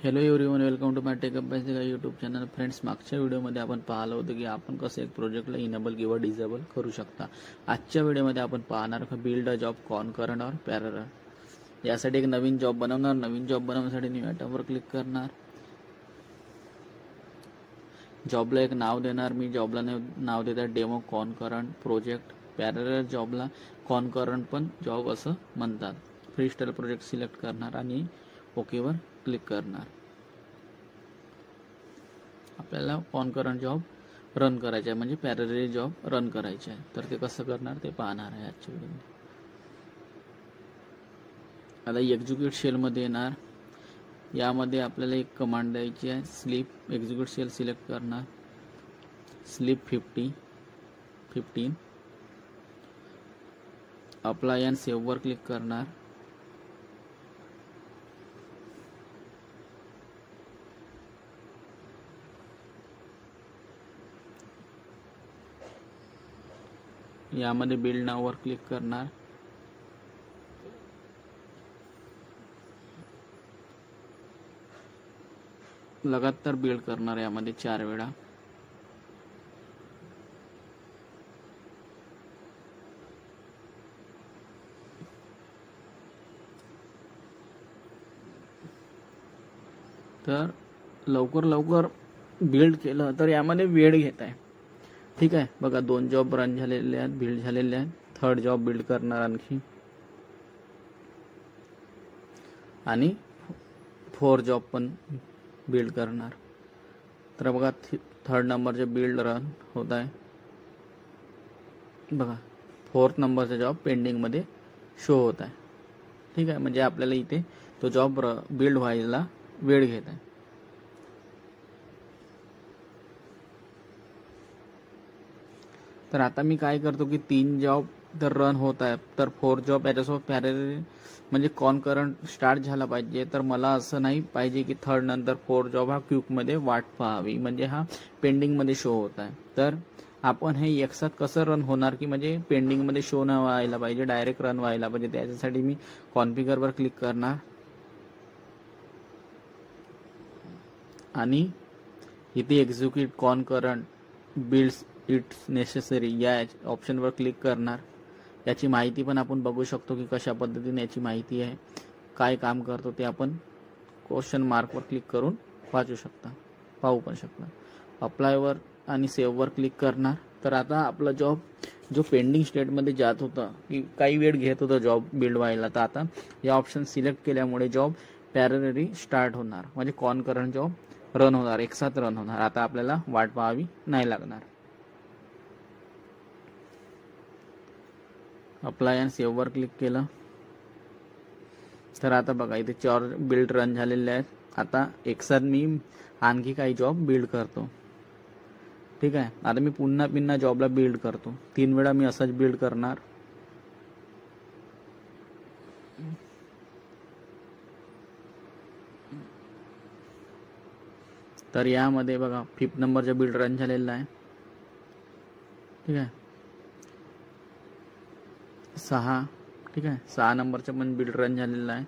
Hello everyone, welcome to my tech Abhyasika YouTube channel. Friends, मागच्या व्हिडिओमध्ये आपण पाहिलं होतं की आपण कसं एक प्रोजेक्टला इनेबल किंवा डिसेबल करू शकता. आजच्या व्हिडिओमध्ये आपण पाहणार बिल्ड अ जॉब कॉन्करंट और पॅरलल. यासाठी एक नवीन जॉब बनवणार. नवीन जॉब बनवण्यासाठी न्यू आयटमवर क्लिक करणार. जॉबला एक नाव देणार. मी जॉबला नाव देणार डेमो कॉन्करंट प्रोजेक्ट. पॅरलल जॉबला कॉन्करंट पण जॉब असं म्हणतात. फ्रीस्टाईल प्रोजेक्ट सिलेक्ट करणार आणि ओकेवर क्लिक करणार. आपल्याला कॉन्करंट जॉब रन करायचा आहे, म्हणजे पॅरलल जॉब रन करायचे आहे. तर ते कसं करणार ते पाहणार आहे आजच्या व्हिडिओमध्ये. आता एक्झिक्यूट शेलमध्ये येणार. यामध्ये आपल्याला एक कमांड द्यायची आहे, स्लीप. एक्झिक्यूट शेल सिलेक्ट करणार. स्लीप 15 अप्लाय अँड सेव्हवर क्लिक करणार. यामध्ये बिल्ड नाववर क्लिक करणार. लगातार बिल्ड करणार यामध्ये 4 वेळा. तर लवकर बिल्ड केलं तर यामध्ये वेळ घेत आहे. ठीक आहे, बघा 2 जॉब रन झालेले आहेत, बिल्ड झालेले आहेत. 3rd जॉब बिल्ड करणार आणखी, आणि 4 जॉब पण बिल्ड करणार. तर बघा 3rd नंबरचे बिल्ड रन होत आहे. बघा 4th नंबरचा जॉब पेंडिंग मध्ये शो होत आहे. ठीक आहे, म्हणजे आपल्याला इथे तो जॉब बिल्ड व्हायला वेळ घेत आहे. तर आता मी काय करतो की 3 जॉब तर रन होत आहे, तर 4 जॉब याच्यासोबत पॅरलल म्हणजे कॉन्करंट स्टार्ट झाला पाहिजे. तर मला असं नाही पाहिजे की 3rd नंतर 4 जॉब हा क्यूकमध्ये वाट पाहावी, म्हणजे हा पेंडिंगमध्ये शो होत आहे. तर आपण हे एकसाथ कसं रन होणार की म्हणजे पेंडिंगमध्ये शो न व्हायला पाहिजे, डायरेक्ट रन व्हायला पाहिजे. त्याच्यासाठी मी कॉन्फिगरवर क्लिक करणार आणि इथे execute concurrent builds it's necessary या ऑप्शनवर क्लिक करणार. याची माहिती पण आपण बघू शकतो की कशा पद्धतीने याची माहिती आहे, काय काम करतो ते आपण क्वेश्चन मार्कवर क्लिक करून पाहू पण शकता. अप्लायवर आणि सेव्हवर क्लिक करणार. तर आता आपला जॉब जो पेंडिंग स्टेटमध्ये जात होता की काही वेळ घेत होता जॉब बिल्ड व्हायला, तर आता या ऑप्शन सिलेक्ट केल्यामुळे जॉब पॅरलली स्टार्ट होणार, म्हणजे कॉन्करंट जॉब रन होणार, एकसाथ रन होणार. आता आपल्याला वाट पाहावी नाही लागणार. अप्लाय अँड सेव्हवर क्लिक केलं तर आता बघा इथे 4 बिल्ड रन झालेले आहेत. आता एकसाथ मी आणखी काही जॉब बिल्ड करतो. ठीक आहे, आता मी पुन्हा जॉबला बिल्ड करतो. 3 वेळा मी असंच बिल्ड करणार. तर यामध्ये बघा 5th नंबरचा बिल्ड रन झालेला आहे. ठीक आहे, 6. ठीक आहे, 6 नंबरचा पण बिल्ड रन झालेला आहे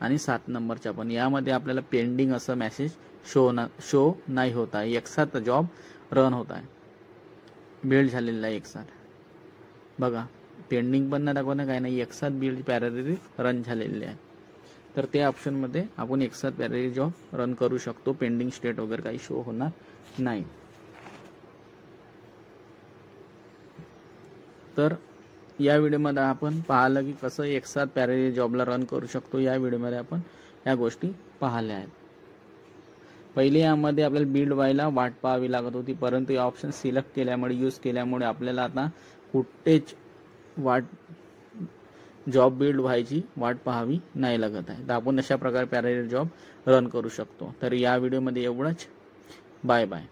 आणि 7 नंबरचा पण. यामध्ये आपल्याला पेंडिंग असं मेसेज शो नाही होत आहे. एकसाथ जॉब रन होत आहे, बिल्ड झालेला आहे एकसाथ. बघा पेंडिंग पण नाही दाखवणं, काही नाही, एकसाथ बिल्ड पॅरलली रन झालेले आहे. तर त्या ऑप्शनमध्ये आपण एकसाथ पॅरलल जॉब रन करू शकतो. पेंडिंग स्टेट वगैरे काही शो होणार नाही. तर या व्हिडिओमध्ये आपण पाहिलं की कसं एकसाथ पॅरलल जॉबला रन करू शकतो. या व्हिडिओमध्ये आपण या गोष्टी पाहिल्या आहेत. पहिले यामध्ये आपल्याला बिल्ड व्हायला वाट पाहावी लागत होती, परंतु या ऑप्शन सिलेक्ट केल्यामुळे यूज केल्यामुळे आपल्याला आता कुठेच जॉब बिल्ड व्हायची वाट पाहावी नाही लागत आहे. तर आपण अशा प्रकारे पॅरलल जॉब रन करू शकतो. तर या व्हिडिओमध्ये एवढंच. Bye bye.